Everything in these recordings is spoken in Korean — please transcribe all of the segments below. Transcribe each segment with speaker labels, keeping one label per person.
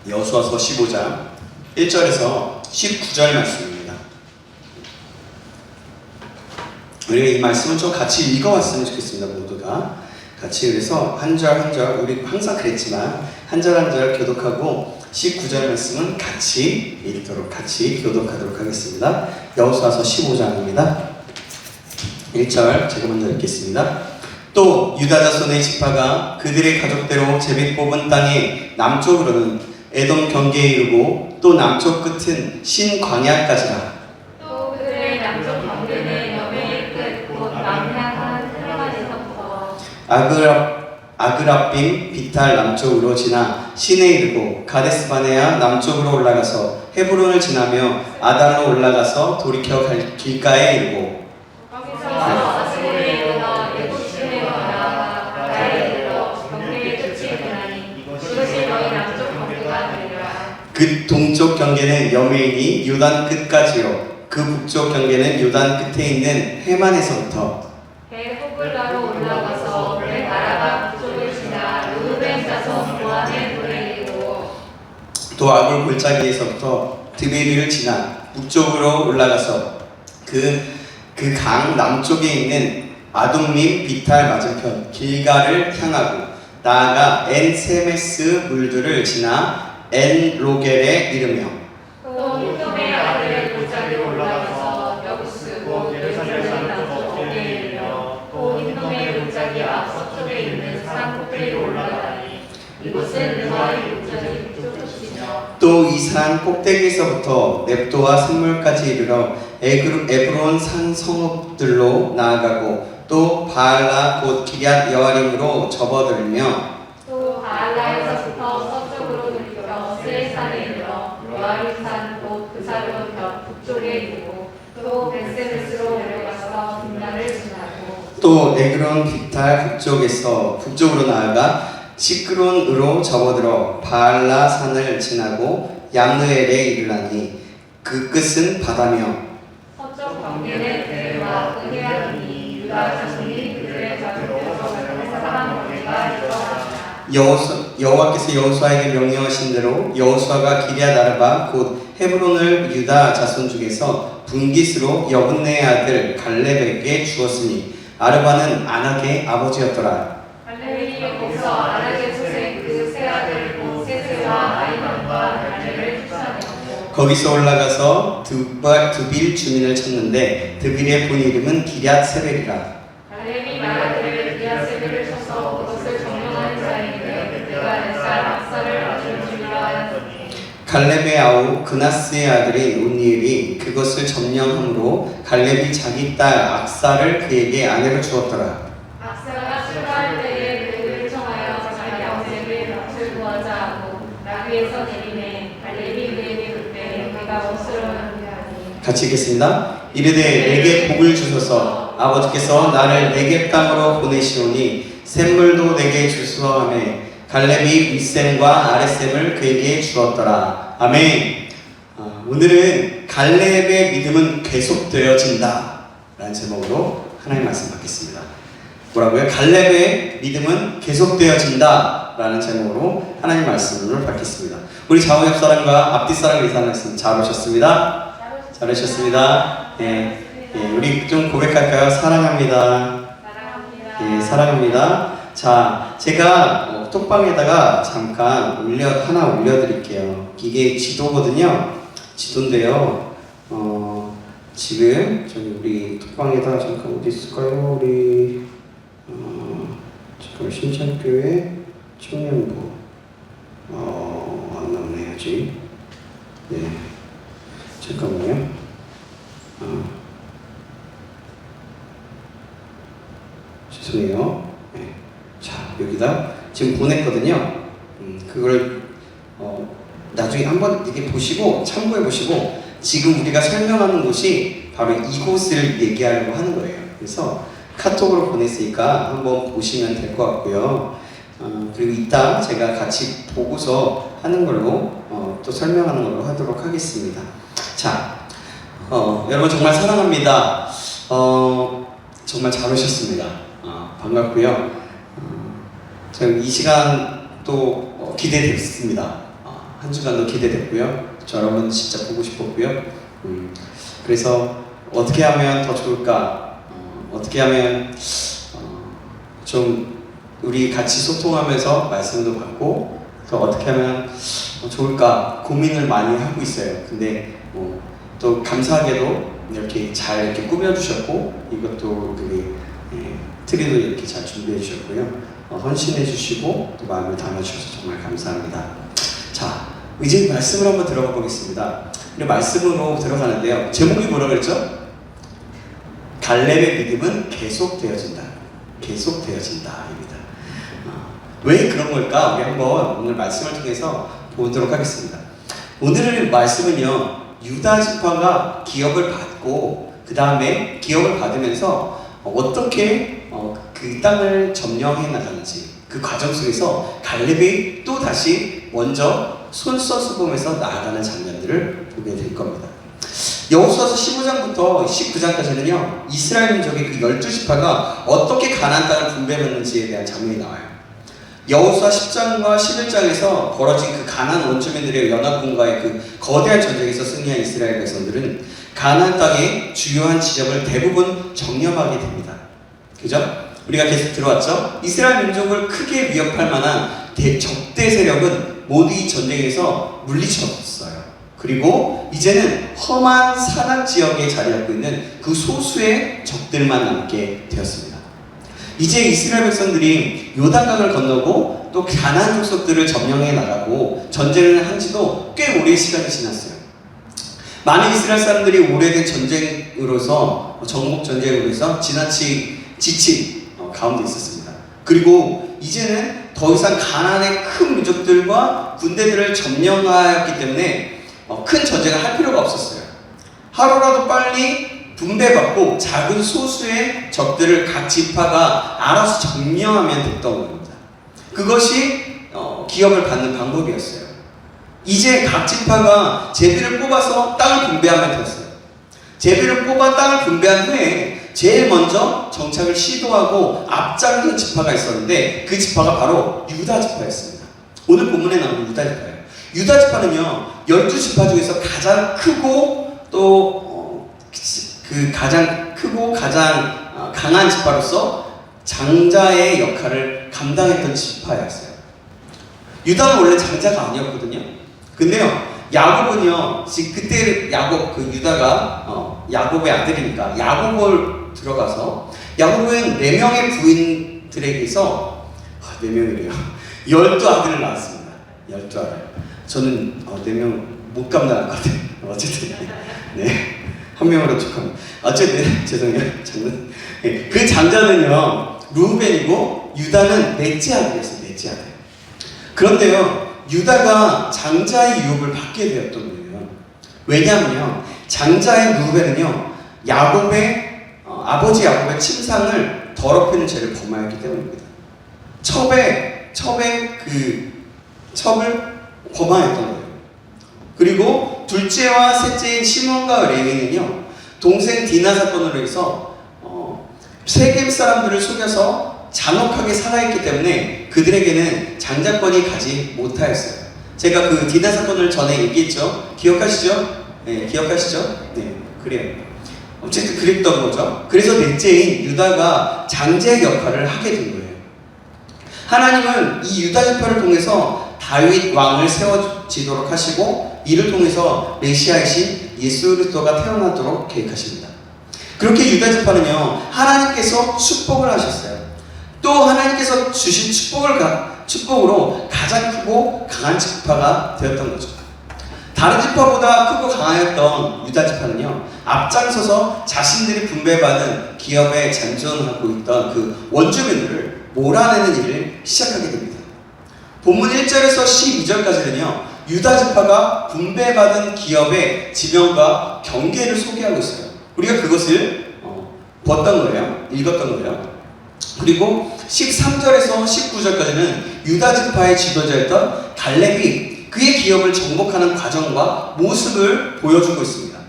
Speaker 1: 여호수아서 15장 1절에서 19절 말씀입니다. 우리가 이 말씀은 좀 같이 읽어왔으면 좋겠습니다. 모두가 같이. 그래서 한 절 한 절, 우리 항상 그랬지만 한 절 한 절 교독하고 19절 말씀은 같이 읽도록, 같이 교독하도록 하겠습니다. 여호수아서 15장입니다. 1절 제가 먼저 읽겠습니다. 또 유다 자손의 지파가 그들의 가족대로 제비 뽑은 땅의 남쪽으로는 에돔 경계에 이르고 또 남쪽 끝은 신광야까지라.
Speaker 2: 또 그들의 남쪽 경계는 여매의 끝 곧 남향한 헤르만에서부터
Speaker 1: 아그라빔 비탈 남쪽으로 지나 신에 이르고 가데스바네아 남쪽으로 올라가서 헤브론을 지나며 아달로 올라가서 돌이켜 길가에 이르고
Speaker 2: 거기서 아스리에 이르러 예부시에 나아가 가다에 이르러 경계의 끝이 되나니 이것이 너희 남쪽 경계가 되리라.
Speaker 1: 그 동쪽 경계는 여메인이 요단 끝까지요 그 북쪽 경계는 요단 끝에 있는 해만에서부터
Speaker 2: 베호글라로 올라가서 베나라가 북쪽을 지나 르우벤 자손 모함의 물에 이르고
Speaker 1: 또 아굴 골짜기에서부터 드베리를 지나 북쪽으로 올라가서 그 강 남쪽에 있는 아둠림 비탈 맞은편 길가를 향하고 나아가 엔세메스 물들을 지나 엔로겔에 이르며
Speaker 2: 또 힌돔의 아들 골짜기로 올라가서 여부스 곧 예루살렘 남쪽 어깨에 이르며 또 힌돔의 골짜기 앞 서쪽에 있는 산 꼭대기로 올라가니 이곳은 르마의 골짜기 북쪽 끝이며
Speaker 1: 또 이 산 꼭대기에서부터 넵도와 산물까지 이르러 에브론 산 성읍들로 나아가고 또 바알라 곧 기럇 여아림으로 접어들며
Speaker 2: 또 바알라에서부터 서쪽으로 들려 스레산에 이르러 여아림산 곧 그 산로 벽 북쪽에 이르고 또 벳세메스로 내려가서 빈나를 지나고
Speaker 1: 또 에그론 비탈 북쪽으로 나아가 시크론으로 접어들어 바알라 산을 지나고 양느엘에 이르라니 그 끝은 바다며
Speaker 2: 서쪽 경계는 대와 은혜하니 유다 자손이 그들의 자손으로 사람 관계가 일어나라.
Speaker 1: 여호와께서 여호수아에게 명령하신 대로 여호수아가 기럇 아르바 곧 헤브론을 유다 자손 중에서 분깃으로 여분네의 아들 갈렙에게 주었으니 아르바는 아낙의 아버지였더라.
Speaker 2: 갈렙이 거기서 아낙의 소생 그 세 아들 곧 세세와 아이만과 갈렙을 쫓아내었고
Speaker 1: 거기서 올라가서 드빌 주민을 찾는데 드빌의 본 이름은 기럇 세벨이라.
Speaker 2: 갈렙이 말하기를 기앗세벨을 쳐서 그것을 점령하는 자에게 그가 넷살 악사를 맞을 줄이라 하였더니
Speaker 1: 갈렙의 아우 그나스의 아들인 온니엘이 그것을 점령함으로 갈렙이 자기 딸 악사를 그에게 아내로 주었더라.
Speaker 2: 악사가 출가할 때에 그를 청하여 자기 아버지에게 밭을 구하자 하고 나귀에서 내리매 갈렙이 그에게 그때 내가 멋스러운 하니
Speaker 1: 같이 읽겠습니다. 이르되 내게 복을 주소서. 아버지께서 나를 네겝 땅으로 보내시오니 샘물도 내게 주소하매 갈렙이 윗샘과 아랫샘을 그에게 주었더라. 아멘. 오늘은 갈렙의 믿음은 계속되어진다 라는 제목으로 하나님 말씀 받겠습니다. 뭐라고요? 갈렙의 믿음은 계속되어진다 라는 제목으로 하나님 말씀을 받겠습니다. 우리 좌우 옆 사람과 앞뒤 사람 인사 말씀 잘 오셨습니다. 잘 오셨습니다. 예, 우리 좀 고백할까요? 사랑합니다. 예, 사랑합니다. 자, 제가 톡방에다가 잠깐 하나 올려드릴게요. 이게 지도거든요. 지도인데요. 지금 저기 우리 톡방에다가 잠깐 어디 있을까요? 우리 잠깐 신천교회 청년부 안 나오네 아직. 네, 잠깐만요. 죄송해요. 네. 자, 여기다 지금 보냈거든요. 그걸 나중에 한번 이렇게 보시고 참고해 보시고 지금 우리가 설명하는 곳이 바로 이곳을 얘기하려고 하는 거예요. 그래서 카톡으로 보냈으니까 한번 보시면 될 것 같고요. 그리고 이따 제가 같이 보고서 하는 걸로 또 설명하는 걸로 하도록 하겠습니다. 자, 여러분 정말 사랑합니다. 정말 잘 오셨습니다. 반갑고요. 이 시간 또 기대됐습니다. 한 주간도 기대됐고요. 저 여러분 진짜 보고 싶었고요. 그래서 어떻게 하면 더 좋을까? 어떻게 하면 좀 우리 같이 소통하면서 말씀도 받고 어떻게 하면 좋을까 고민을 많이 하고 있어요. 근데 또 감사하게도 이렇게 잘 이렇게 꾸며주셨고 이것도 트리도 이렇게 잘 준비해 주셨고요. 헌신해 주시고 또 마음을 담아주셔서 정말 감사합니다. 자, 이제 말씀을 한번 들어가 보겠습니다. 우리 말씀으로 들어가는데요. 제목이 뭐라 그랬죠? 갈렙의 믿음은 계속되어진다. 계속되어진다입니다. 왜 그런 걸까? 우리 한번 오늘 말씀을 통해서 보도록 하겠습니다. 오늘의 말씀은요, 유다 지파가 기업을 받고 그 다음에 기업을 받으면서 어떻게 그 땅을 점령해 나가는지 그 과정 속에서 갈렙이 또 다시 먼저 솔선수범해서 나아가는 장면들을 보게 될 겁니다. 여호수아서 15장부터 19장까지는요, 이스라엘 민족의 그 12지파가 어떻게 가나안 땅을 분배했는지에 대한 장면이 나와요. 여호수아 10장과 11장에서 벌어진 그 가나안 원주민들의 연합군과의 그 거대한 전쟁에서 승리한 이스라엘 백성들은 가나안 땅의 주요한 지점을 대부분 정리하게 됩니다. 그죠? 우리가 계속 들어왔죠? 이스라엘 민족을 크게 위협할 만한 적대 세력은 모두 이 전쟁에서 물리쳤어요. 그리고 이제는 험한 산악 지역에 자리 잡고 있는 그 소수의 적들만 남게 되었습니다. 이제 이스라엘 백성들이 요단강을 건너고 또 가나안 족속들을 점령해 나가고 전쟁을 한 지도 꽤 오랜 시간이 지났어요. 많은 이스라엘 사람들이 오래된 전쟁으로서 정복 전쟁으로 해서 지친 가운데 있었습니다. 그리고 이제는 더 이상 가나안의 큰 민족들과 군대들을 점령하였기 때문에 큰 전쟁을 할 필요가 없었어요. 하루라도 빨리 분배받고 작은 소수의 적들을 각 지파가 알아서 점령하면 됐던 겁니다. 그것이 기업을 받는 방법이었어요. 이제 각 지파가 제비를 뽑아서 땅을 분배하면 되었어요. 제비를 뽑아 땅을 분배한 후에 제일 먼저 정착을 시도하고 앞장선 지파가 있었는데 그 지파가 바로 유다 지파였습니다. 오늘 본문에 나오는 유다 지파예요. 유다 지파는요, 12지파 중에서 가장 크고 또 가장 크고 가장 강한 지파로서 장자의 역할을 감당했던 지파였어요. 유다는 원래 장자가 아니었거든요. 근데요, 야곱은요, 그때 유다가 야곱의 아들이니까 야곱을 들어가서 야곱은 4명의 부인들에게서 4명이래요. 12아들을 낳았습니다. 12아들. 저는 4명 못 감당할 것 같아요. 어쨌든 네, 한 명으로 축하합니다. 어쨌든 죄송해요. 장난. 네, 그 장자는요 루벤이고 유다는 넷째 아들이었어요. 넷째 아들. 그런데요, 유다가 장자의 유혹을 받게 되었던 거예요. 왜냐하면요, 장자의 루벤은요 아버지 야곱의 침상을 더럽히는 죄를 범하였기 때문입니다. 첩을 범하였던 거예요. 그리고 둘째와 셋째인 시몬과 레위는요, 동생 디나 사건으로 해서 세겜 사람들을 속여서 잔혹하게 살아있기 때문에 그들에게는 장자권이 가지 못하였어요. 제가 그 디나 사건을 전에 얘기했죠. 기억하시죠? 네, 기억하시죠? 네, 그래요. 어쨌든 그랬던 거죠. 그래서 넷째인 유다가 장자의 역할을 하게 된 거예요. 하나님은 이 유다 지파를 통해서 다윗 왕을 세워지도록 하시고 이를 통해서 메시아이신 예수 그리스도가 태어나도록 계획하십니다. 그렇게 유다 지파는요, 하나님께서 축복을 하셨어요. 또 하나님께서 주신 축복으로 가장 크고 강한 지파가 되었던 거죠. 다른 지파보다 크고 강하였던 유다 지파는요, 앞장서서 자신들이 분배받은 기업에 잔존하고 있던 그 원주민들을 몰아내는 일을 시작하게 됩니다. 본문 1절에서 12절까지는요, 유다 지파가 분배받은 기업의 지명과 경계를 소개하고 있어요. 우리가 그것을 읽었던 거예요. 그리고 13절에서 19절까지는 유다 지파의 지도자였던 갈렙이 그의 기업을 정복하는 과정과 모습을 보여주고 있습니다.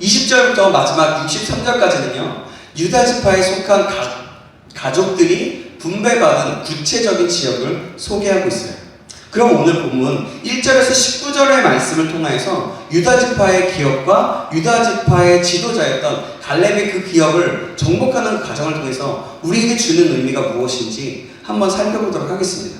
Speaker 1: 20절부터 마지막 63절까지는요, 유다 지파에 속한 가족들이 분배받은 구체적인 지역을 소개하고 있어요. 그럼 오늘 본문 1절에서 19절의 말씀을 통해서 유다지파의 기업과 유다지파의 지도자였던 갈렙의 그 기업을 정복하는 그 과정을 통해서 우리에게 주는 의미가 무엇인지 한번 살펴보도록 하겠습니다.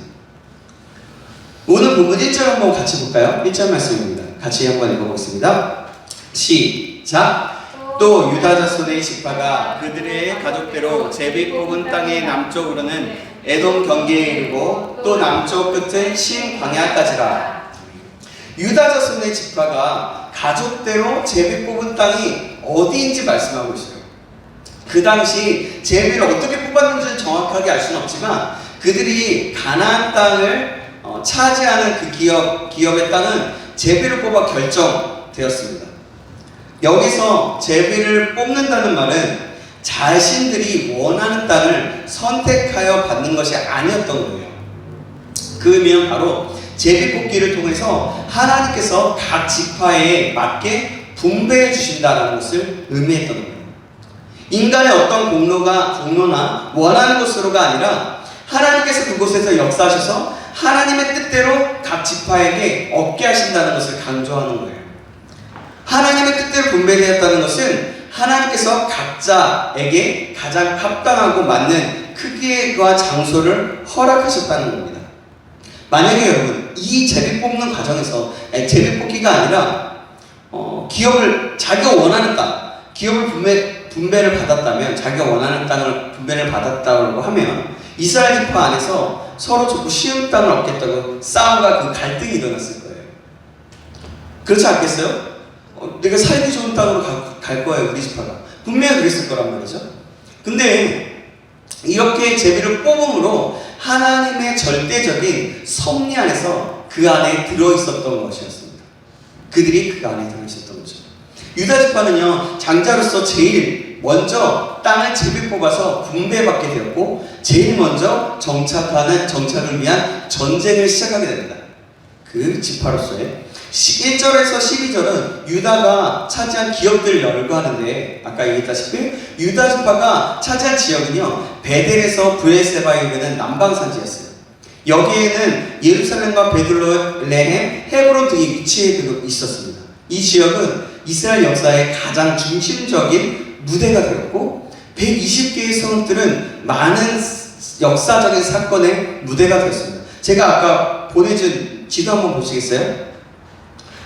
Speaker 1: 오늘 본문 1절 한번 같이 볼까요? 1절 말씀입니다. 같이 한번 읽어보겠습니다. 시작! 또 유다 자손의 지파가 그들의 가족대로 제비 뽑은 땅의 남쪽으로는 에돔 경계에 이르고 또 남쪽 끝은 신 광야까지라. 유다 자손의 지파가 가족대로 제비 뽑은 땅이 어디인지 말씀하고 있어요. 그 당시 제비를 어떻게 뽑았는지는 정확하게 알 수는 없지만 그들이 가나안 땅을 차지하는 그 기업의 땅은 제비를 뽑아 결정되었습니다. 여기서 제비를 뽑는다는 말은 자신들이 원하는 땅을 선택하여 받는 것이 아니었던 거예요. 그 의미는 바로 제비 뽑기를 통해서 하나님께서 각 지파에 맞게 분배해 주신다는 것을 의미했던 거예요. 인간의 어떤 공로나 원하는 것으로가 아니라 하나님께서 그곳에서 역사하셔서 하나님의 뜻대로 각 지파에게 얻게 하신다는 것을 강조하는 거예요. 하나님의 뜻대로 분배되었다는 것은 하나님께서 각자에게 가장 합당하고 맞는 크기와 장소를 허락하셨다는 겁니다. 만약에 여러분 이 제비 뽑는 과정에서 제비 뽑기가 아니라 기업을 자기가 원하는 땅, 기업을 분배를 받았다면 자기가 원하는 땅을 분배를 받았다고 하면 이스라엘 지파 안에서 서로 좋고 쉬운 땅을 얻겠다고 싸움과 그 갈등이 일어났을 거예요. 그렇지 않겠어요? 내가 살기 좋은 땅으로 갈 거예요, 우리 지파가. 분명히 그랬을 거란 말이죠. 근데 이렇게 제비를 뽑음으로 하나님의 절대적인 섭리 안에서 그 안에 들어있었던 것이었습니다. 그들이 그 안에 들어있었던 거죠. 유다 지파는요, 장자로서 제일 먼저 땅을 제비 뽑아서 분배받게 되었고 제일 먼저 정착을 위한 전쟁을 시작하게 됩니다. 그 지파로서의 1절에서 12절은 유다가 차지한 기업들을 열거하는데 아까 얘기했다시피 유다 지파가 차지한 지역은요 베델에서 브에세바에 이르는 남방산지였어요. 여기에는 예루살렘과 베들레헴, 헤브론 등이 위치해 있었습니다. 이 지역은 이스라엘 역사의 가장 중심적인 무대가 되었고 120개의 성읍들은 많은 역사적인 사건의 무대가 되었습니다. 제가 아까 보내준 지도 한번 보시겠어요?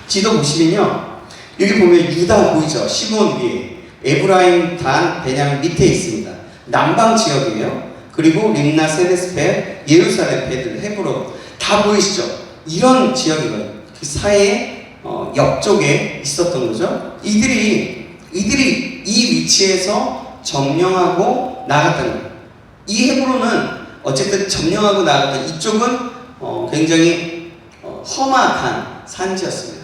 Speaker 1: 지도 보시면요 여기 보면 유다 보이죠? 시몬 위에 에브라임, 단, 베냐민 밑에 있습니다. 남방 지역이에요. 그리고 림나, 세데스페, 예루살렘, 베들, 헤브론 다 보이시죠? 이런 지역이거든요. 그 사이에 옆쪽에 있었던 거죠. 이들이 이 위치에서 점령하고 나갔다는 거예요. 이 헤브론은 어쨌든 점령하고 나갔던 이쪽은 굉장히 험악한 산지였습니다.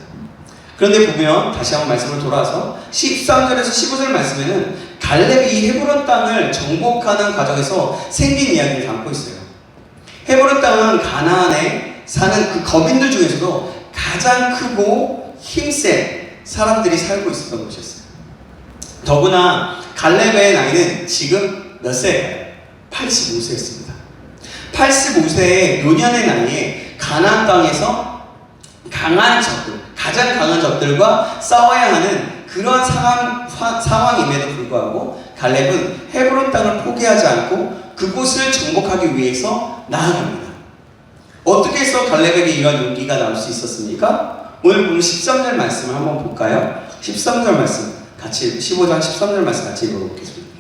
Speaker 1: 그런데 보면 다시 한번 말씀을 돌아와서 13절에서 15절 말씀에는 갈렙이 이 헤브론 땅을 정복하는 과정에서 생긴 이야기를 담고 있어요. 헤브론 땅은 가나안에 사는 그 거민들 중에서도 가장 크고 힘센 사람들이 살고 있었던 곳이었어요. 더구나 갈렙의 나이는 지금 몇 세예요? 85세였습니다. 85세의 노년의 나이에 가나안 땅에서 가장 강한 적들과 싸워야 하는 그런 상황임에도 불구하고 갈렙은 헤브론 땅을 포기하지 않고 그곳을 정복하기 위해서 나아갑니다. 어떻게 해서 갈렙에게 이런 용기가 나올 수 있었습니까? 오늘 보면 13절 말씀을 한번 볼까요? 13절 말씀 같이 15장 13절 말씀 같이 읽어보겠습니다.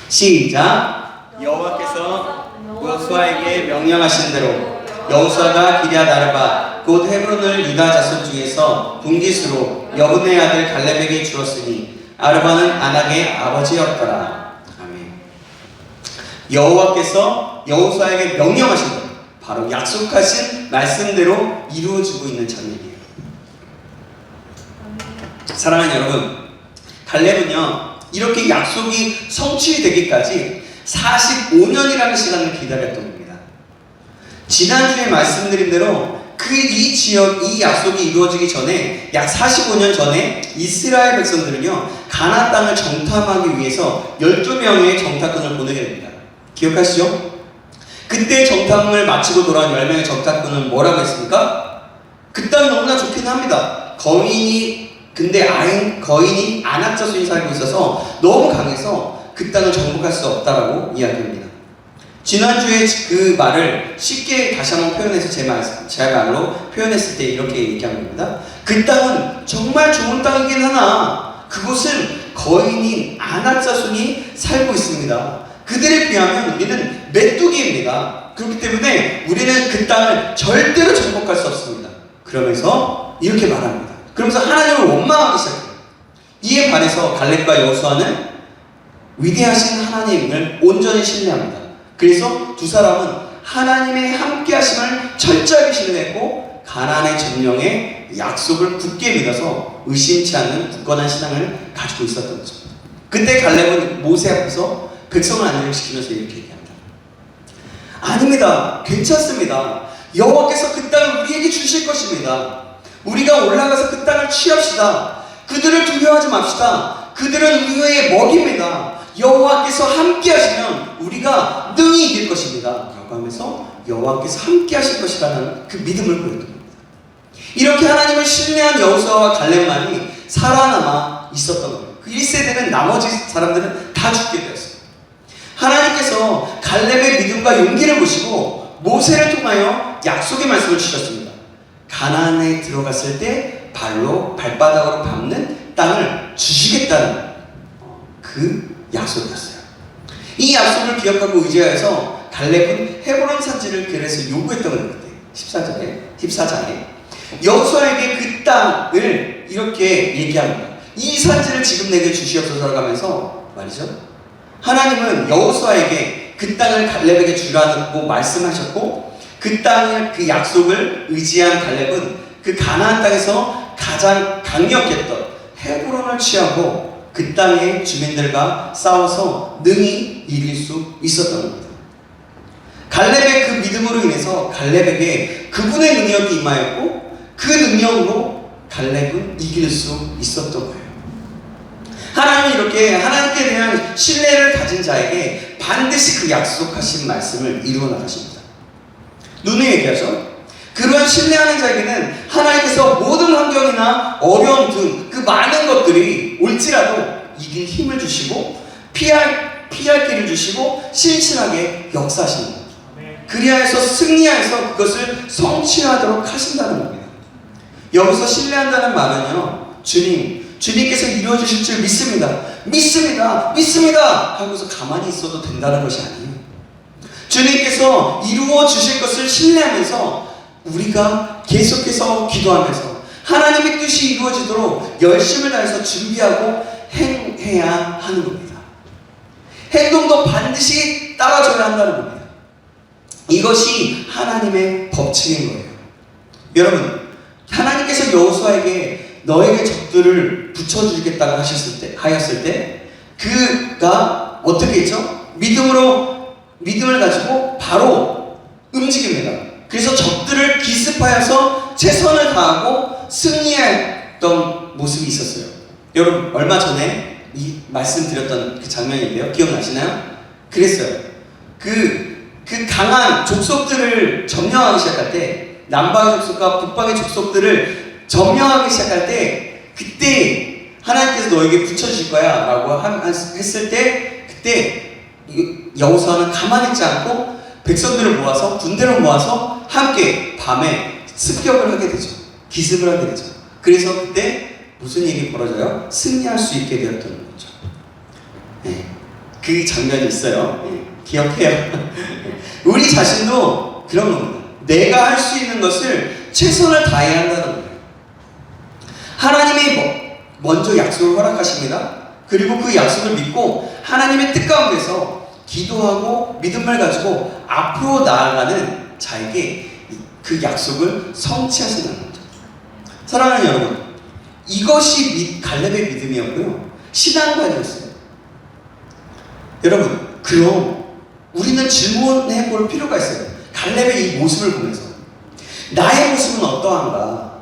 Speaker 1: 시작! 여호와께서 여호수아에게 명령하신 대로 여호수아가 기럇 아르바 곧 헤브론을 유다 자손 중에서 분깃으로 여분의 아들 갈렙에게 주었으니 아르바는 아낙의 아버지였더라. 아멘. 여호와께서 여호수아에게 명령하신 것, 바로 약속하신 말씀대로 이루어지고 있는 장면이에요. 사랑하는 여러분, 갈렙은요 이렇게 약속이 성취되기까지 45년이라는 시간을 기다렸던 겁니다. 지난주에 말씀드린 대로 이 지역, 이 약속이 이루어지기 전에 약 45년 전에 이스라엘 백성들은요 가나안 땅을 정탐하기 위해서 12명의 정탐꾼을 보내게 됩니다. 기억하시죠? 그때 정탐을 마치고 돌아온 10명의 정탐꾼은 뭐라고 했습니까? 그 땅이 너무나 좋긴 합니다. 거인이 안악자손이 살고 있어서 너무 강해서 그 땅을 정복할 수 없다라고 이야기합니다. 지난주에 그 말을 쉽게 다시 한번 표현해서 제 말로 표현했을 때 이렇게 얘기한 겁니다. 그 땅은 정말 좋은 땅이긴 하나 그곳은 거인인 안악자손이 살고 있습니다. 그들에 비하면 우리는 메뚜기입니다. 그렇기 때문에 우리는 그 땅을 절대로 정복할 수 없습니다. 그러면서 이렇게 말합니다. 그러면서 하나님을 원망하기 시작해요. 이에 반해서 갈렙과 여호수아는 위대하신 하나님을 온전히 신뢰합니다. 그래서 두 사람은 하나님의 함께 하심을 철저하게 신뢰했고 가나안의 점령의 약속을 굳게 믿어서 의심치 않는 굳건한 신앙을 가지고 있었던 거죠. 그때 갈렙은 모세 앞에서 백성을 안녕시키면서 이렇게 얘기합니다. 아닙니다. 괜찮습니다. 여호와께서 그 땅을 우리에게 주실 것입니다. 우리가 올라가서 그 땅을 취합시다. 그들을 두려워하지 맙시다. 그들은 우리의 먹입니다. 여호와께서 함께 하시면 우리가 능히 이길 것입니다. 라고 하면서 여호와께서 함께 하실 것이라는 그 믿음을 보였던 겁니다. 이렇게 하나님을 신뢰한 여호수아와 갈렙만이 살아남아 있었던 거예요. 그 1세대는 나머지 사람들은 다 죽게 되었어요. 하나님께서 갈렙의 믿음과 용기를 보시고 모세를 통하여 약속의 말씀을 주셨습니다. 가나안에 들어갔을 때 발바닥으로 밟는 땅을 주시겠다는 그 약속이었어요. 이 약속을 기억하고 의지하여서 갈렙은 헤브론 산지를 그래서 요구했던 거예요. 그때 14장에 여호수아에게 그 땅을 이렇게 얘기합니다. 이 산지를 지금 내게 주시옵소서 하면서 말이죠. 하나님은 여호수아에게 그 땅을 갈렙에게 주라고 말씀하셨고 그 땅을 그 약속을 의지한 갈렙은 그 가나안 땅에서 가장 강력했던 헤브론을 취하고 그 땅의 주민들과 싸워서 능히 이길 수 있었던 겁니다. 갈렙의 그 믿음으로 인해서 갈렙에게 그분의 능력이 임하였고 그 능력으로 갈렙은 이길 수 있었던 거예요. 하나님은 이렇게 하나님께 대한 신뢰를 가진 자에게 반드시 그 약속하신 말씀을 이루어 나가십니다. 눈에 얘기하죠. 그런 신뢰하는 자에게는 하나님께서 모든 환경이나 어려움 등 그 많은 것들이 올지라도 이길 힘을 주시고 피할 길을 주시고 신실하게 역사하십니다. 그리하여서 승리하여서 그것을 성취하도록 하신다는 겁니다. 여기서 신뢰한다는 말은요, 주님께서 이루어주실 줄 믿습니다 하고서 가만히 있어도 된다는 것이 아니에요. 주님께서 이루어주실 것을 신뢰하면서 우리가 계속해서 기도하면서 하나님의 뜻이 이루어지도록 열심을 다해서 준비하고 행해야 하는 겁니다. 행동도 반드시 따라줘야 한다는 겁니다. 이것이 하나님의 법칙인 거예요. 여러분, 하나님께서 여호수아에게 너에게 적들을 붙여주겠다고 하였을 때 그가 어떻게 했죠? 믿음을 가지고 바로 움직입니다. 그래서 적들을 기습하여서 최선을 다하고 승리했던 모습이 있었어요. 여러분, 얼마 전에 말씀드렸던 그 장면인데요. 기억나시나요? 그랬어요. 그 강한 족속들을 점령하기 시작할 때, 남방의 족속과 북방의 족속들을 점령하기 시작할 때, 그때 하나님께서 너에게 붙여주실 거야 라고 했을 때, 그때 여호수아는 가만히 있지 않고 백성들을 모아서, 군대를 모아서 함께 밤에 습격을 하게 되죠. 기습을 하게 되죠. 그래서 그때 무슨 일이 벌어져요? 승리할 수 있게 되었던 거죠. 네. 그 장면이 있어요. 네. 기억해요. 우리 자신도 그런 겁니다. 내가 할 수 있는 것을 최선을 다해야 한다는 거예요. 하나님이 먼저 약속을 허락하십니다. 그리고 그 약속을 믿고 하나님의 뜻 가운데서 기도하고 믿음을 가지고 앞으로 나아가는 자에게 그 약속을 성취하시는 겁니다. 사랑하는 여러분, 이것이 갈렙의 믿음이었고요. 신앙관이었어요. 여러분, 그럼 우리는 질문해 볼 필요가 있어요. 갈렙의 이 모습을 보면서 나의 모습은 어떠한가?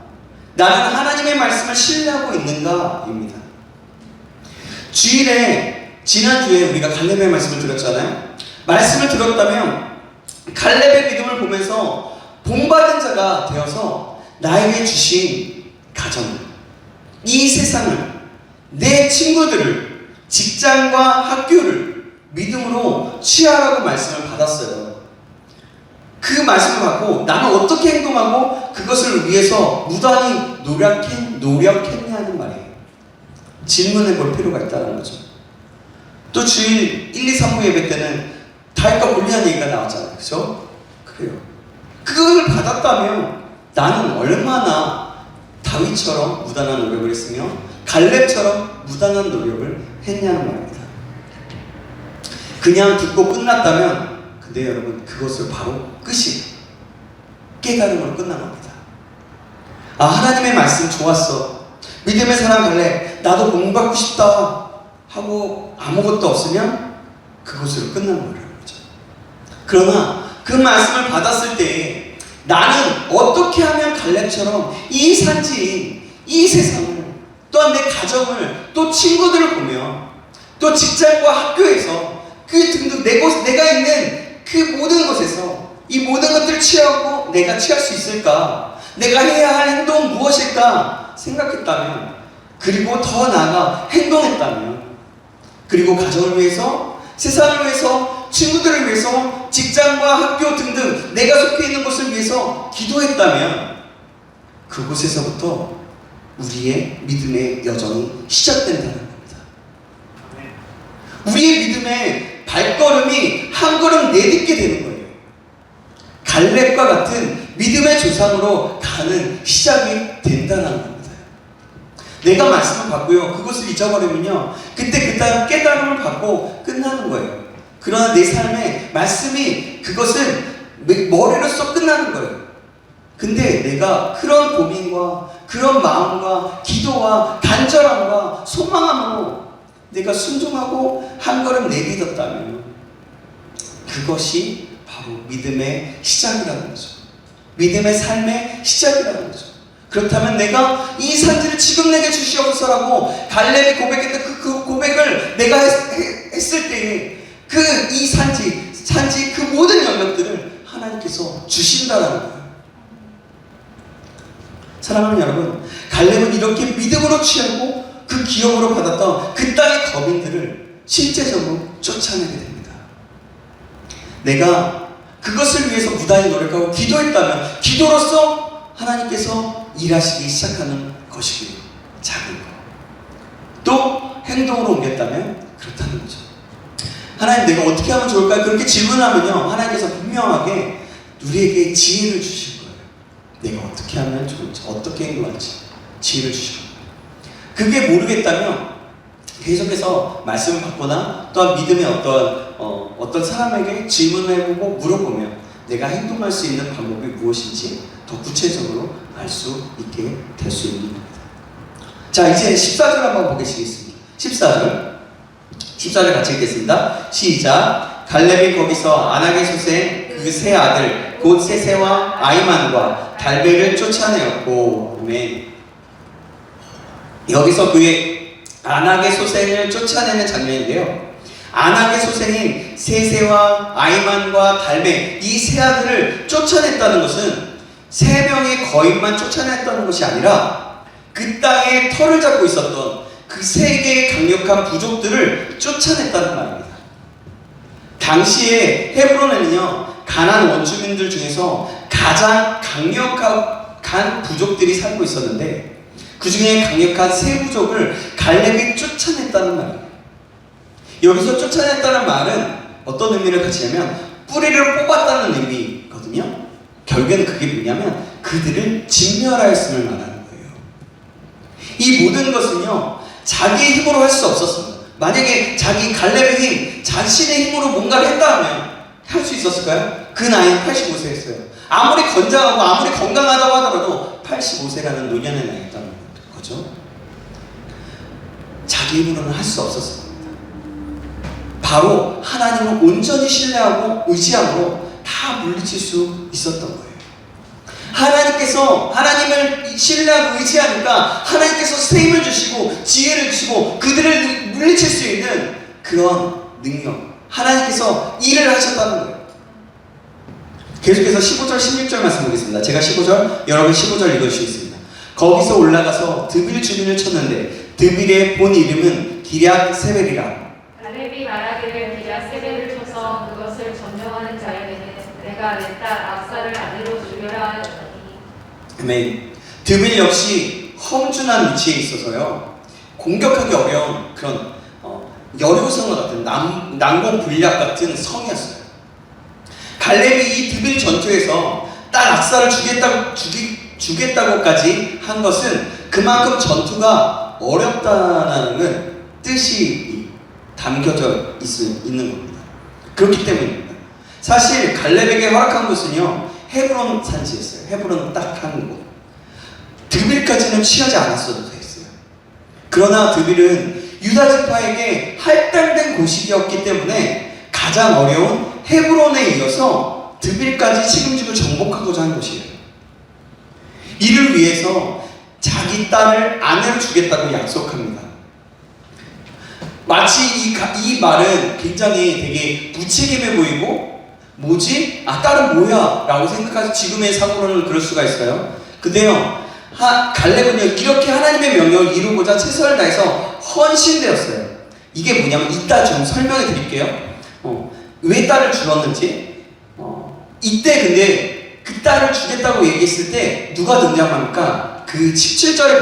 Speaker 1: 나는 하나님의 말씀을 신뢰하고 있는가? 입니다. 지난주에 우리가 갈렙의 말씀을 들었잖아요. 말씀을 들었다면 갈렙의 믿음을 보면서 본받은 자가 되어서 나에게 주신 가정, 이 세상을, 내 친구들을, 직장과 학교를 믿음으로 취하라고 말씀을 받았어요. 그 말씀을 받고 나는 어떻게 행동하고 그것을 위해서 무단히 노력했냐는 말이에요. 질문해 볼 필요가 있다는 거죠. 또 주일 1, 2, 3부 예배 때는 다윗과 골리앗 얘기가 나왔잖아요. 그죠? 그래요. 그걸 받았다면 나는 얼마나 다윗처럼 무단한 노력을 했으며 갈렙처럼 무단한 노력을 했냐는 말입니다. 그냥 듣고 끝났다면 근데 여러분 그것을 바로 끝이 깨달음으로 끝난 겁니다. 아, 하나님의 말씀 좋았어. 믿음의 사람 갈렙 나도 공부받고 싶다 하고 아무것도 없으면 그것으로 끝나는 거예요. 그러나 그 말씀을 받았을 때 나는 어떻게 하면 갈렙처럼 이 산지인 이 세상을 또한 내 가정을 또 친구들을 보며 또 직장과 학교에서 그 등등 내가 있는 그 모든 곳에서 이 모든 것들을 취하고 내가 취할 수 있을까? 내가 해야 할 행동은 무엇일까? 생각했다면 그리고 더 나아가 행동했다면 그리고 가정을 위해서 세상을 위해서 친구들을 위해서 직장과 학교 등등 내가 속해 있는 것을 위해서 기도했다면 그곳에서부터 우리의 믿음의 여정이 시작된다는 겁니다. 우리의 믿음의 발걸음이 한 걸음 내딛게 되는 거예요. 갈렙과 같은 믿음의 조상으로 가는 시작이 된다는 겁니다. 내가 말씀을 받고요 그것을 잊어버리면요 그때 그다음 깨달음을 받고 끝나는 거예요. 그러나 내 삶에 말씀이 그것은 머리로 쏙 끝나는 거예요. 근데 내가 그런 고민과 그런 마음과 기도와 간절함과 소망함으로 내가 순종하고 한 걸음 내딛었다면 그것이 바로 믿음의 시작이라는 거죠. 믿음의 삶의 시작이라는 거죠. 그렇다면 내가 이 산지를 지금 내게 주시옵소서라고 갈렙이 고백했던 그 고백을 내가 했을 때에 이 산지 그 모든 영역들을 하나님께서 주신다라는 거예요. 사랑하는 여러분, 갈렙은 이렇게 믿음으로 취하고 그 기업으로 받았던 그 땅의 거민들을 실제적으로 쫓아내게 됩니다. 내가 그것을 위해서 무단히 노력하고 기도했다면 기도로서 하나님께서 일하시기 시작하는 것이고요. 작은 것. 또 행동으로 옮겼다면 그렇다는 거죠. 하나님 내가 어떻게 하면 좋을까요? 그렇게 질문하면요 하나님께서 분명하게 우리에게 지혜를 주실 거예요. 내가 어떻게 하면 좋을지, 어떻게 행동할지 지혜를 주실 거예요. 그게 모르겠다면 계속해서 말씀을 받거나 또한 믿음의 어떤 사람에게 질문을 해보고 물어보며 내가 행동할 수 있는 방법이 무엇인지 더 구체적으로 알 수 있게 될 수 있는 겁니다. 자, 이제 14절 한번 보겠습니다. 14절 같이 읽겠습니다. 시작. 갈렙이 거기서 안악의 소생 그 세 아들 곧 세세와 아이만과 달베를 쫓아내었고, 아멘. 여기서 그의 안악의 소생을 쫓아내는 장면인데요. 안악의 소생인 세세와 아이만과 달베 이 세 아들을 쫓아냈다는 것은 세 명의 거인만 쫓아냈다는 것이 아니라 그 땅에 터를 잡고 있었던 그 세 개의 강력한 부족들을 쫓아냈다는 말입니다. 당시에 헤브론에는요 가나안 원주민들 중에서 가장 강력한 부족들이 살고 있었는데 그 중에 강력한 세 부족을 갈렙이 쫓아냈다는 말이에요. 여기서 쫓아냈다는 말은 어떤 의미를 가지냐면 뿌리를 뽑았다는 의미거든요. 결국에는 그게 뭐냐면 그들을 진멸하였음을 말하는 거예요. 이 모든 것은요 자기의 힘으로 할 수 없었습니다. 만약에 갈렙의 힘, 자신의 힘으로 뭔가를 했다 하면 할 수 있었을까요? 그 나이는 85세였어요. 아무리 건장하고 아무리 건강하다고 하더라도 85세라는 노년의 나이였다는 거죠. 자기 힘으로는 할 수 없었습니다. 바로 하나님을 온전히 신뢰하고 의지함으로 다 물리칠 수 있었던 거예요. 하나님을 신뢰하고 의지하니까 하나님께서 새 힘을 주시고 지혜를 주시고 그들을 물리칠 수 있는 그런 능력, 하나님께서 일을 하셨다는 거예요. 계속해서 15절, 16절 말씀 보겠습니다. 제가 15절, 여러분 15절 읽어주시겠습니다. 거기서 올라가서 드빌 주민을 쳤는데 드빌의 본 이름은 기럇 세벨이라.
Speaker 2: 갈렙이 말하기를 기럇 세벨을 쳐서 그것을 점령하는 자에게는 내가 내 딸 압사를 아내로 주려라 하였더니.
Speaker 1: 아멘. 드빌 역시 험준한 위치에 있어서요, 공격하기 어려운 그런 여리고성과 같은 난공불락 같은 성이었어요. 갈렙이 이 드빌 전투에서 딸 악사를 주겠다고까지 한 것은 그만큼 전투가 어렵다는 뜻이 담겨져 있는 겁니다. 그렇기 때문입니다. 사실 갈렙에게 허락한 곳은요, 헤브론 산지였어요. 헤브론 딱 한 곳. 드빌까지는 취하지 않았어도 됐어요. 그러나 드빌은 유다 지파에게 할당된 곳이었기 때문에 가장 어려운 헤브론에 이어서 드빌까지 책임지고 정복하고자 한 것이에요. 이를 위해서 자기 딸을 아내로 주겠다고 약속합니다. 마치 이 말은 굉장히 되게 무책임해 보이고, 뭐지? 딸은 뭐야? 라고 생각하시 지금의 사고로는 그럴 수가 있어요. 근데요, 갈렙은요, 이렇게 하나님의 명령을 이루고자 최선을 다해서 헌신되었어요. 이게 뭐냐면, 이따 좀 설명해 드릴게요. 왜 딸을 주었는지. 이때 근데 그 딸을 주겠다고 얘기했을 때 누가 등장합니까? 그 17절에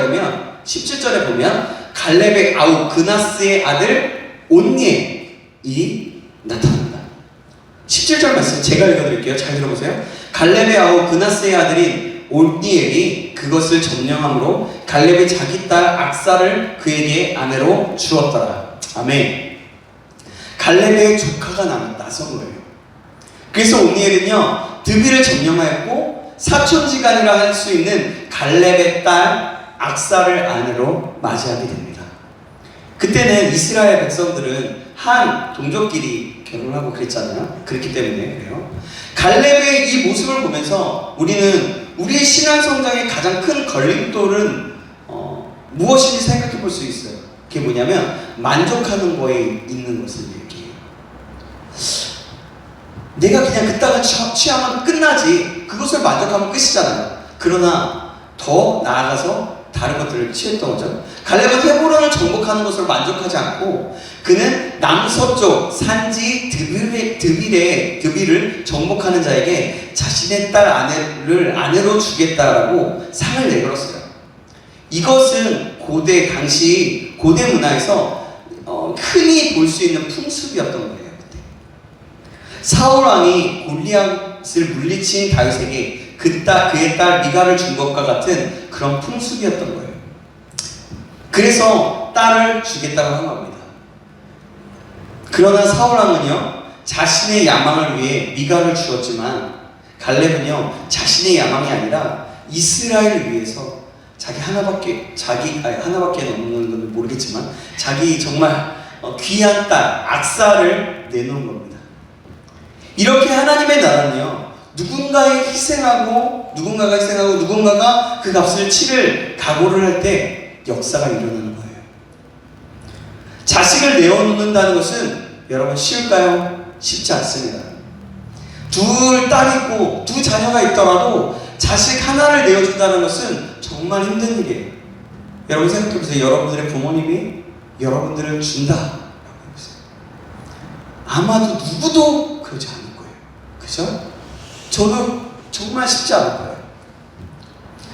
Speaker 1: 보면 갈렙의 아우 그나스의 아들 온니엘이 나타납니다. 17절 말씀 제가 읽어드릴게요. 잘 들어보세요. 갈렙의 아우 그나스의 아들인 온니엘이 그것을 점령함으로 갈렙이 자기 딸 악사를 그에게 아내로 주었더라. 아멘. 갈렙의 조카가 나선 거예요. 그래서 온니엘은요, 드빌을 점령하였고 사촌지간이라 할 수 있는 갈렙의 딸 악사를 아내로 맞이하게 됩니다. 그때는 이스라엘 백성들은 한 동족끼리 결혼하고 그랬잖아요. 그렇기 때문에 그래요. 갈렙의 이 모습을 보면서 우리는 우리의 신앙 성장의 가장 큰 걸림돌은 무엇인지 생각해 볼 수 있어요. 그게 뭐냐면 만족하는 거에 있는 것을 얘기해요. 내가 그냥 그 땅을 취하면 끝나지, 그것을 만족하면 끝이잖아요. 그러나 더 나아가서 다른 것들을 취했던 거죠. 갈렙은 헤브론을 정복하는 것으로 만족하지 않고 그는 남서쪽 산지 드빌을 정복하는 자에게 자신의 딸 아내를 아내로 주겠다라고 상을 내걸었어요. 이것은 당시 고대 문화에서 흔히 볼 수 있는 풍습이었던 거예요. 사울 왕이 골리앗을 물리친 다윗에게 그의 딸 미갈을 준 것과 같은 그런 풍습이었던 거예요. 그래서 딸을 주겠다고 한 겁니다. 그러나 사울 왕은요, 자신의 야망을 위해 미갈을 주었지만 갈렙은요, 자신의 야망이 아니라 이스라엘을 위해서 하나밖에 넘는 건 모르겠지만 자기 정말 귀한 딸 악사를 내놓은 겁니다. 이렇게 하나님의 나라는요, 누군가가 희생하고 누군가가 그 값을 치를 각오를 할 때 역사가 일어나는 거예요. 자식을 내어놓는다는 것은 여러분 쉬울까요? 쉽지 않습니다. 둘 딸이 있고 두 자녀가 있더라도 자식 하나를 내어준다는 것은 정말 힘든 일이에요. 여러분 생각해보세요. 여러분들의 부모님이 여러분들을 준다라고 해보세요. 아마도 누구도 그러지 않을 거예요. 그죠? 저도 정말 쉽지 않을 거예요.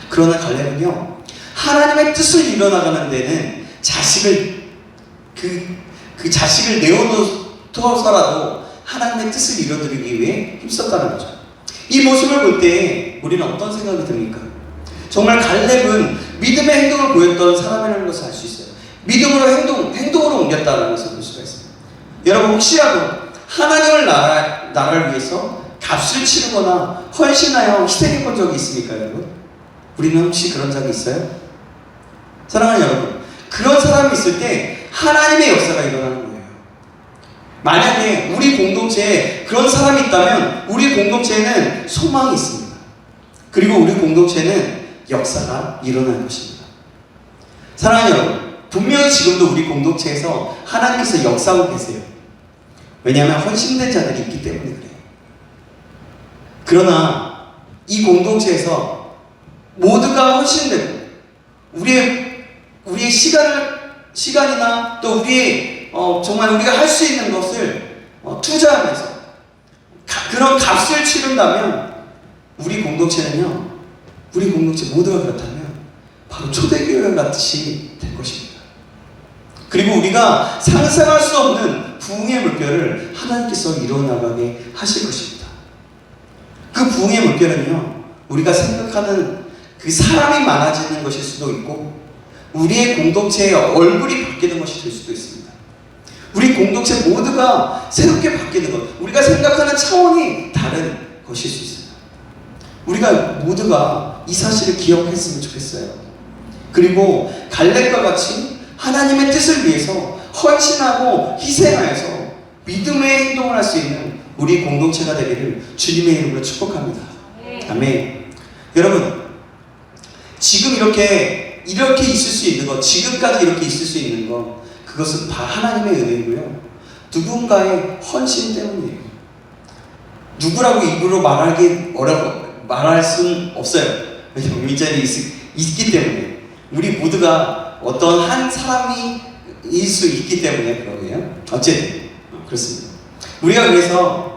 Speaker 1: 그러나 갈렙은요, 하나님의 뜻을 이뤄나가는 데는 그 자식을 내어놓더라도 하나님의 뜻을 이뤄드리기 위해 힘썼다는 거죠. 이 모습을 볼 때 우리는 어떤 생각이 듭니까? 정말 갈렙은 믿음의 행동을 보였던 사람이라는 것을 알 수 있어요. 믿음으로 행동으로 옮겼다는 것을 볼 수가 있어요. 여러분 혹시라도 하나님을 나라를 위해서 값을 치르거나 헌신하여 희생해 본 적이 있습니까, 여러분? 우리는 혹시 그런 적이 있어요? 사랑하는 여러분, 그런 사람이 있을 때 하나님의 역사가 일어나는 거예요. 만약에 우리 공동체에 그런 사람이 있다면 우리 공동체에는 소망이 있습니다. 그리고 우리 공동체는 역사가 일어날 것입니다. 사랑하는 여러분, 분명히 지금도 우리 공동체에서 하나님께서 역사하고 계세요. 왜냐하면 헌신된 자들이 있기 때문에 그래요. 그러나 이 공동체에서 모두가 헌신되고 우리의 시간이나 또 우리의 정말 우리가 할 수 있는 것을 투자하면서 그런 값을 치른다면 우리 공동체 모두가 그렇다면 바로 초대교회 같이 될 것입니다. 그리고 우리가 상상할 수 없는 부흥의 물결을 하나님께서 이루어나가게 하실 것입니다. 그 부흥의 물결은요, 우리가 생각하는 그 사람이 많아지는 것일 수도 있고 우리의 공동체의 얼굴이 바뀌는 것이 될 수도 있습니다. 우리 공동체 모두가 새롭게 바뀌는 것, 우리가 생각하는 차원이 다른 것일 수 있습니다. 우리가 모두가 이 사실을 기억했으면 좋겠어요. 그리고 갈렙과 같이 하나님의 뜻을 위해서 헌신하고 희생하여서 믿음의 행동을 할 수 있는 우리 공동체가 되기를 주님의 이름으로 축복합니다. 아멘. 여러분, 지금 이렇게 있을 수 있는 것, 지금까지 이렇게 있을 수 있는 것, 그것은 다 하나님의 은혜이고요. 누군가의 헌신 때문이에요. 누구라고 입으로 말할 수는 없어요. 왜냐하면 이 자리에 있기 때문에. 우리 모두가 어떤 한 사람일 수 있기 때문에 그러네요. 어쨌든 그렇습니다. 우리가 그래서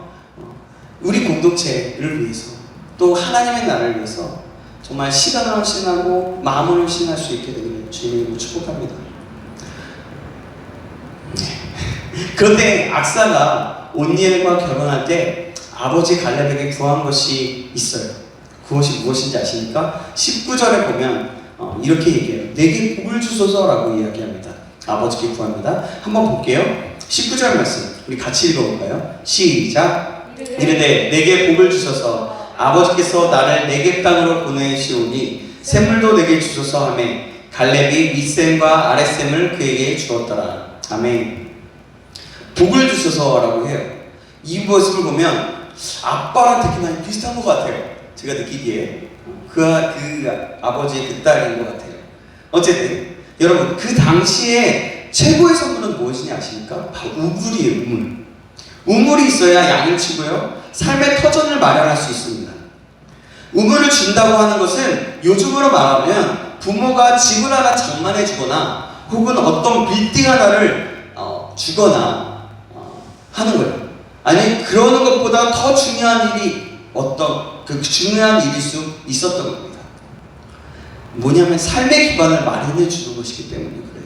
Speaker 1: 우리 공동체를 위해서 또 하나님의 나라를 위해서 정말 시간을 헌신하고 마음을 헌신할 수 있게 되기를 주님으로 축복합니다. 그런데 악사가 온니엘과 결혼할 때 아버지 갈렙에게 구한 것이 있어요. 그것이 무엇인지 아십니까? 19절에 보면 이렇게 얘기해요. 내게 복을 주소서라고 이야기합니다. 아버지께 구합니다. 한번 볼게요. 19절 말씀 우리 같이 읽어볼까요? 시작. 이르되 내게 복을 주소서 아버지께서 나를 네겝 땅으로 보내시오니 샘물도 내게 주소서 하매 갈렙이 윗샘과 아랫샘을 그에게 주었더라. 아멘. 복을 주소서라고 해요. 이 모습을 보면 아빠랑 되게 많이 비슷한 것 같아요. 제가 느끼기에 그 아버지의 그 딸인 것 같아요. 어쨌든 여러분, 그 당시에 최고의 선물은 무엇인지 아십니까? 바로 우물이에요. 우물. 우물이 있어야 양을 치고요, 삶의 터전을 마련할 수 있습니다. 우물을 준다고 하는 것은 요즘으로 말하면 부모가 집을 하나 장만해 주거나 혹은 어떤 빌딩 하나를 주거나 하는 거예요. 아니, 그러는 것보다 더 중요한 일이 중요한 일일 수 있었던 겁니다. 뭐냐면 삶의 기반을 마련해 주는 것이기 때문에 그래요.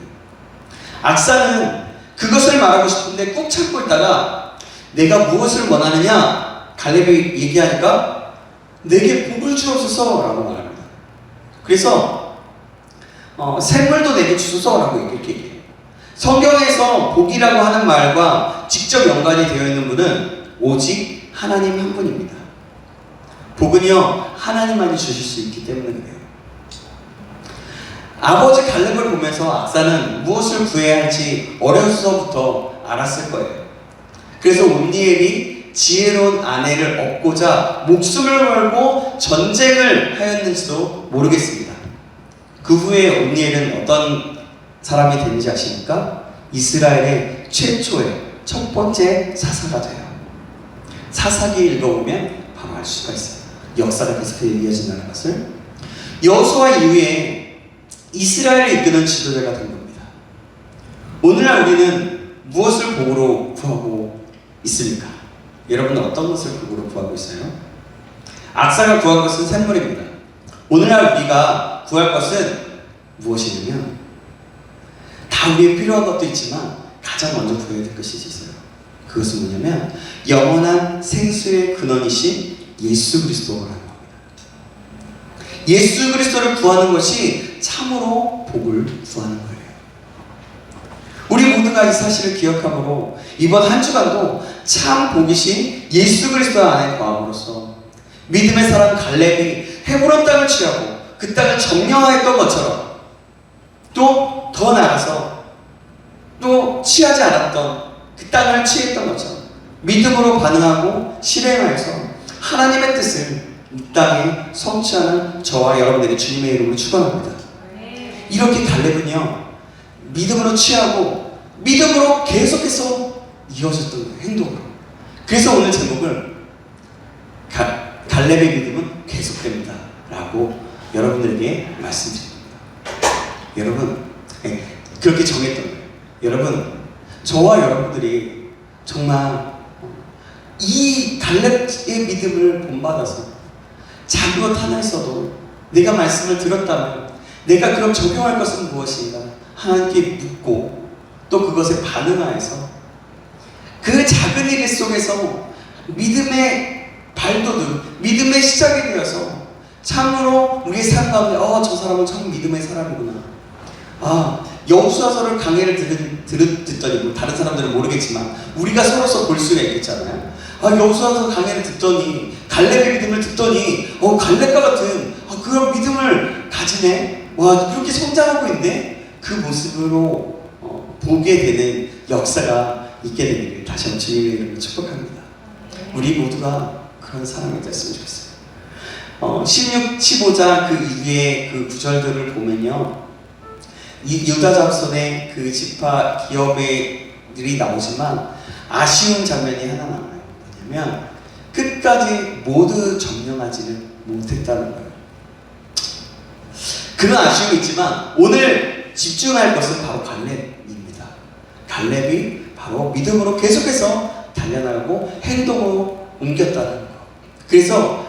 Speaker 1: 악사는 그것을 말하고 싶은데 꾹 참고 있다가 내가 무엇을 원하느냐 갈렙이 얘기하니까 내게 복을 주옵소서라고 말합니다. 그래서 샘물도 내게 주소서라고 이렇게 얘기해요. 성경에서 복이라고 하는 말과 직접 연관이 되어 있는 분은 오직 하나님 한 분입니다. 복은요, 하나님만이 주실 수 있기 때문에 그래요. 아버지 갈렙을 보면서 악사는 무엇을 구해야 할지 어려서부터 알았을 거예요. 그래서 온니엘이 지혜로운 아내를 얻고자 목숨을 걸고 전쟁을 하였는지도 모르겠습니다. 그 후에 온니엘은 어떤 사람이 되는지 아십니까? 이스라엘의 최초의 첫 번째 사사가 돼요. 사사기 읽어보면 바로 알 수가 있어요. 역사가 계속 이어진다는 것을. 여호수아 이후에 이스라엘을 이끄는 지도자가 된 겁니다. 오늘날 우리는 무엇을 복으로 구하고 있습니까? 여러분은 어떤 것을 복으로 구하고 있어요? 악사가 구한 것은 샘물입니다. 오늘날 우리가 구할 것은 무엇이냐면 다 우리의 필요한 것도 있지만 가장 먼저 구해야 될 것이 있어요. 그것은 뭐냐면 영원한 생수의 근원이신 예수 그리스도라는 겁니다. 예수 그리스도를 구하는 것이 참으로 복을 구하는 거예요. 우리 모두가 이 사실을 기억함으로 이번 한 주간도 참 복이신 예수 그리스도 안에 거함으로써 믿음의 사람 갈렙이 헤브론 땅을 취하고 그 땅을 점령하였던 것처럼 또 더 나아가서 또 취하지 않았던 그 땅을 취했던 것처럼 믿음으로 반응하고 실행하여서 하나님의 뜻을 이 땅에 성취하는 저와 여러분들이 주님의 이름으로 축원합니다. 이렇게 갈렙은요, 믿음으로 취하고 믿음으로 계속해서 이어졌던 행동으로. 그래서 오늘 제목을 갈렙의 믿음은 계속됩니다 라고 여러분들에게 말씀드립니다. 여러분 그렇게 정했던 거예요. 여러분 저와 여러분들이 정말 이 갈렙의 믿음을 본받아서 작은 것 하나 있어도 내가 말씀을 들었다면 내가 그럼 적용할 것은 무엇인가 하나님께 묻고 또 그것에 반응하여서 그 작은 일 속에서 믿음의 발돋움, 믿음의 시작이 되어서 참으로 우리의 삶 가운데 저 사람은 참 믿음의 사람이구나. 여호수아서를 강해를 듣더니 뭐 다른 사람들은 모르겠지만 우리가 서로서 볼 수가 있겠잖아요. 여호수아서 강해를 듣더니 갈렙의 믿음을 듣더니 갈렙과 같은 그런 믿음을 가지네. 그렇게 성장하고 있네. 그 모습으로 보게 되는 역사가 있게 되기를 다시 한번 주님의 이름으로 축복합니다. 우리 모두가 그런 사람이 됐으면 좋겠어요. 16, 15장 그 이후의 그 구절들을 보면요, 이 유다 자손의 그 지파 기업들이 나오지만 아쉬운 장면이 하나 남아요. 뭐냐면 끝까지 모두 점령하지는 못했다는 거예요. 그런 아쉬움이 있지만 오늘 집중할 것은 바로 갈렙입니다. 갈렙이 바로 믿음으로 계속해서 달려나가고 행동으로 옮겼다는 거. 그래서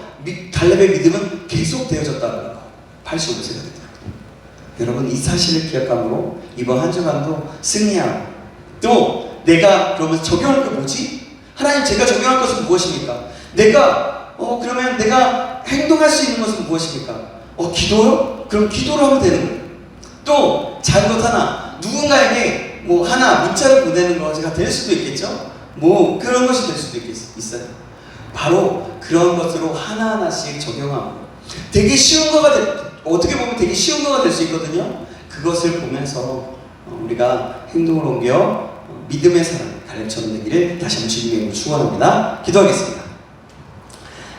Speaker 1: 갈렙의 믿음은 계속 되어졌다는 거. 85세가 됐다. 여러분 이 사실을 기억함으로 이번 한 주간도 승리하고 또 내가 그러면 적용할 게 뭐지? 하나님 제가 적용할 것은 무엇입니까? 그러면 내가 행동할 수 있는 것은 무엇입니까? 기도요? 그럼 기도로 하면 되는 거예요. 또 작은 것 하나 누군가에게 하나 문자를 보내는 것이 될 수도 있겠죠? 그런 것이 될 수도 있어요. 바로 그런 것으로 하나하나씩 적용하고 되게 쉬운 거가 어떻게 보면 되게 쉬운 거가 될 수 있거든요. 그것을 보면서 우리가 행동을 옮겨 믿음의 사람 갈렙처럼 되기를 다시 한번 주님의 이름으로 축원합니다. 기도하겠습니다.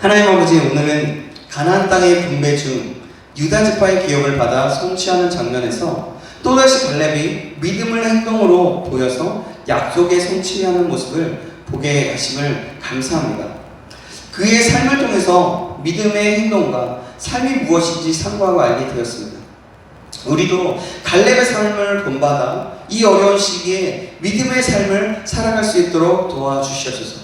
Speaker 1: 하나님 아버지, 오늘은 가나안 땅의 분배 중 유다 지파의 기업을 받아 성취하는 장면에서 또다시 갈렙이 믿음을 행동으로 보여서 약속에 성취하는 모습을 보게 하심을 감사합니다. 그의 삶을 통해서 믿음의 행동과 삶이 무엇인지 상고하고 알게 되었습니다. 우리도 갈렙의 삶을 본받아 이 어려운 시기에 믿음의 삶을 살아갈 수 있도록 도와주시옵소서.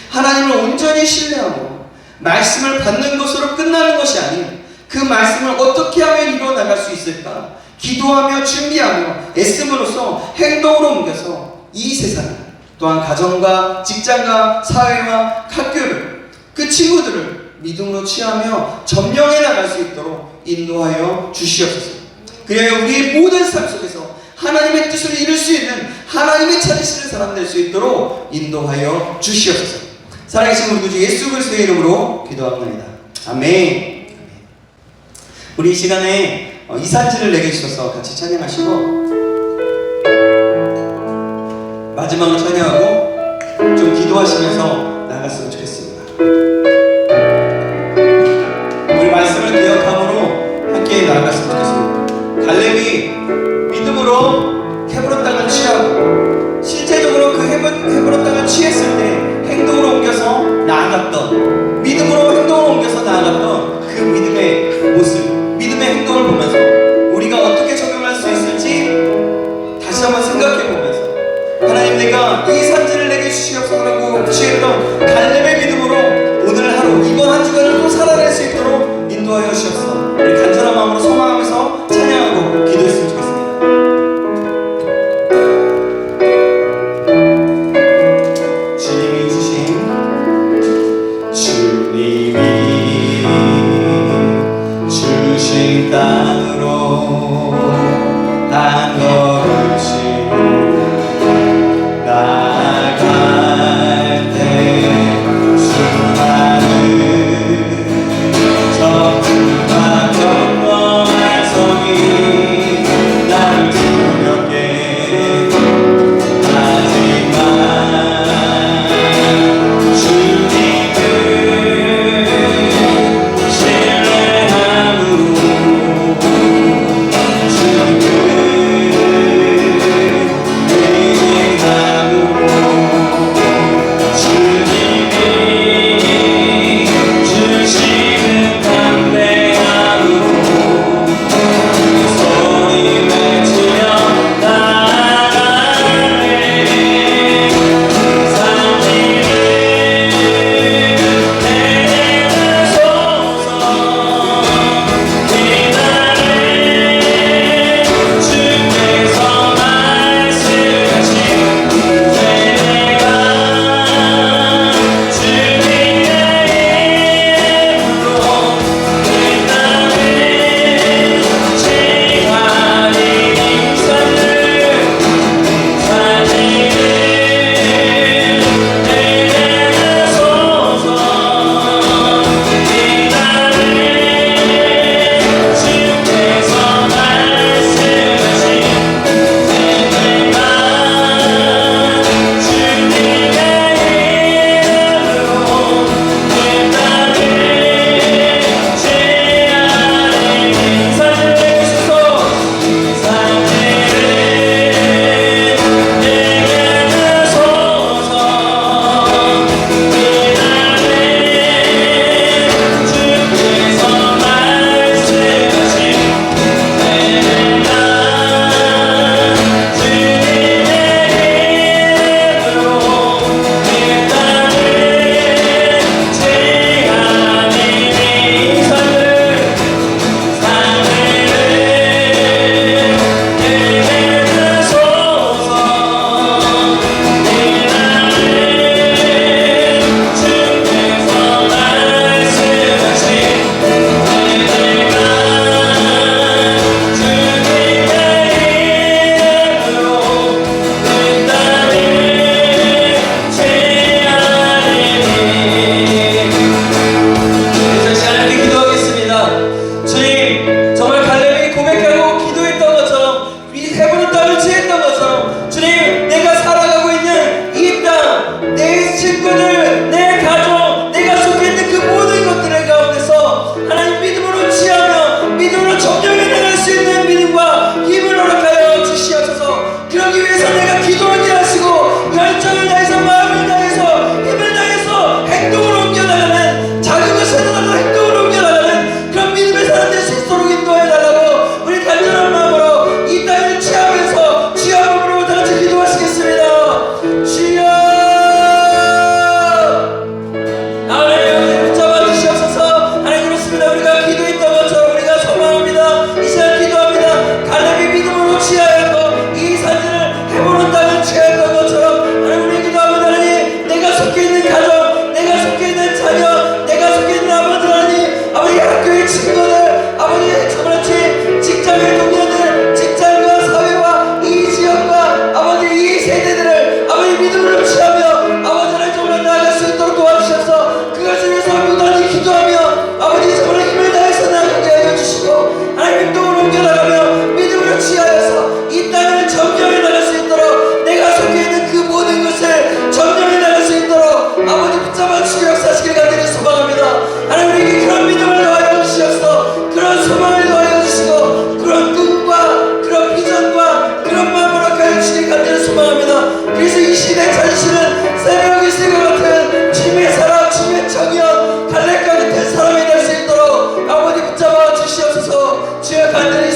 Speaker 1: 하나님을 온전히 신뢰하고 말씀을 받는 것으로 끝나는 것이 아닌 그 말씀을 어떻게 하면 이루어 나갈 수 있을까? 기도하며 준비하며 애씀으로써 행동으로 옮겨서 이 세상 또한 가정과 직장과 사회와 학교를 그 친구들을 믿음으로 취하며 점령해 나갈 수 있도록 인도하여 주시옵소서. 그래야 우리의 모든 삶 속에서 하나님의 뜻을 이룰 수 있는 하나님의 찾으시는 사람 될 수 있도록 인도하여 주시옵소서. 살아계신 우리 구주 예수 그리스도의 이름으로 기도합니다. 아멘. 우리 이 시간에 이산지를 내게 주셔서 같이 찬양하시고 마지막으로 찬양하고 좀 기도하시면서 나갔으면 좋겠습니다. 우리 말씀을 기억함으로 함께 나아갔으면 좋겠습니다. 갈렙이 믿음으로 헤브론 땅을 취하고 실제적으로 그 헤브론 땅을 취했을 때 행동으로 옮겨서 나아갔던, 믿음으로 행동으로 옮겨서 나아갔던 그 믿음의 모습, 믿음의 행동을 보면서 우리가 어떻게 적용할 수 있을지 다시 한번 생각해 보면서 하나님, 내가 이 산지를 내게 주시옵소서라고 취했던 갈렙의 믿음으로 오늘 하루 이번 한 주간을 또 살아낼 수 있도록 인도하여 주옵소서. 우리 간절한 마음으로 소망하면서 찬양하고 기도했으면 좋겠습니다. 땅으로 한 걸음씩 나아갈 때 수많은 적들과 경험할 성이 나를 두렵게 하지만 주님을 신뢰함으로 주님을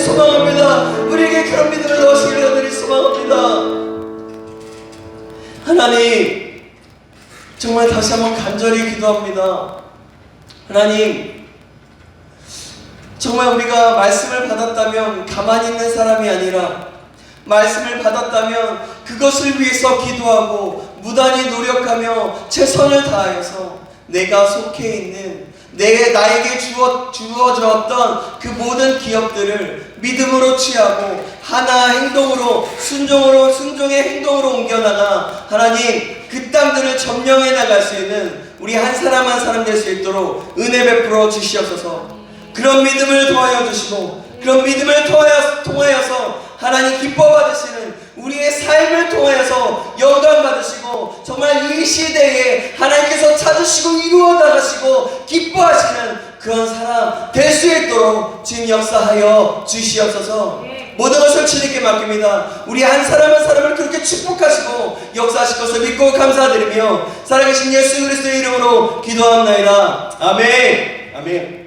Speaker 3: 소망합니다. 우리에게 그런 믿음을 넣으시기를 간절히 소망합니다. 하나님, 정말 다시 한번 간절히 기도합니다. 하나님, 정말 우리가 말씀을 받았다면 가만히 있는 사람이 아니라 말씀을 받았다면 그것을 위해서 기도하고 무단히 노력하며 최선을 다하여서 내가 속해 있는 나에게 주어졌던 그 모든 기업들을 믿음으로 취하고 하나 행동으로 순종의 행동으로 옮겨나가 하나님 그 땅들을 점령해 나갈 수 있는 우리 한 사람 한 사람 될 수 있도록 은혜 베풀어 주시옵소서. 그런 믿음을 도하여 주시고 그런 믿음을 통하여서 하나님 기뻐 받으시는 우리의 삶을 통하여서 영광 받으시고 정말 이 시대에 하나님께서 찾으시고 이루어 나가시고 기뻐하시는 그런 사람 될 수 있도록 지금 역사하여 주시옵소서. 모든 것을 주님께 맡깁니다. 우리 한 사람 한 사람을 그렇게 축복하시고 역사하실 것을 믿고 감사드리며 살아계신 예수 그리스도의 이름으로 기도합나이다. 아멘. 아멘.